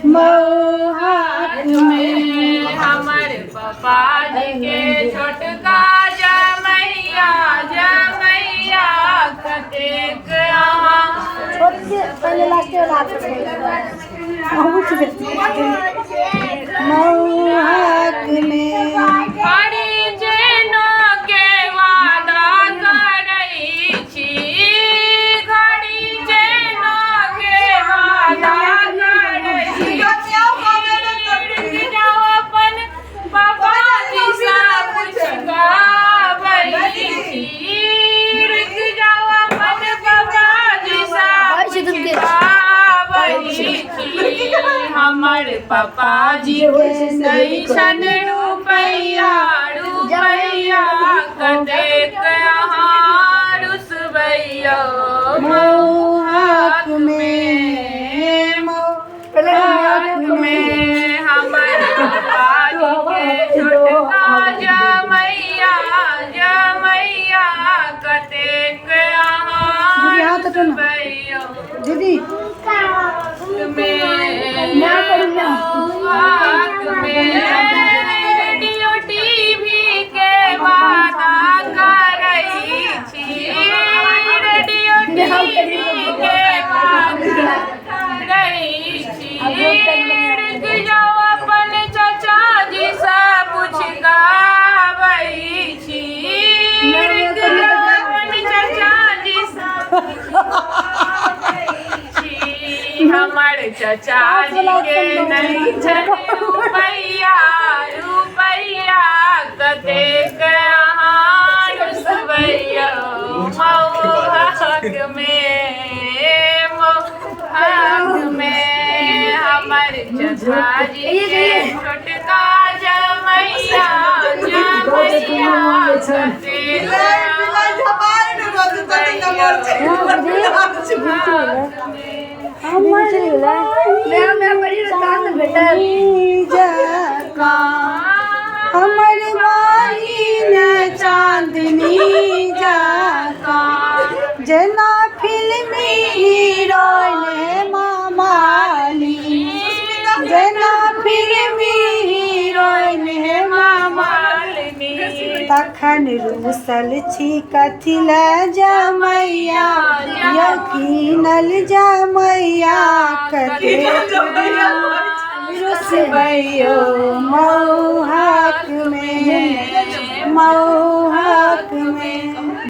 मोहात में हमारे पापा जी के छोटका जमैया कतेक मोहात में हरी जेनो के वादा करई छी घड़ी जेनो के वादा करई जाओ अपन पापा जी से पूछगावई छी जाओ अपन पापा जी से पूछगावई छी हमारे पापा जी नहीं सन रुपैया कतेक रुसबैया मोहात में हमारे पापा जी के छोटका जमैया कतेक रुसबैया दीदी रेडियो टीवी के वादा करई छी रेडियो टीवी के वादा करई छी जाओ अपन चाचा जी से पूछगावई छी अपन चाचा जी से हमारे चाचा जी के नहीं छन रुपैया कतेक रुसबैया मोहात में हमारे चाचा जी के छोटका जमैया कतेक हमर बहिन चांदनी जका जना फिल्मी हीरोइन मामाली जना फिल्मी हीरोइन मामाली तखन रूसल छी कथिल जमैया यकीनल जमैया कतेक रुसबैयो मोहात में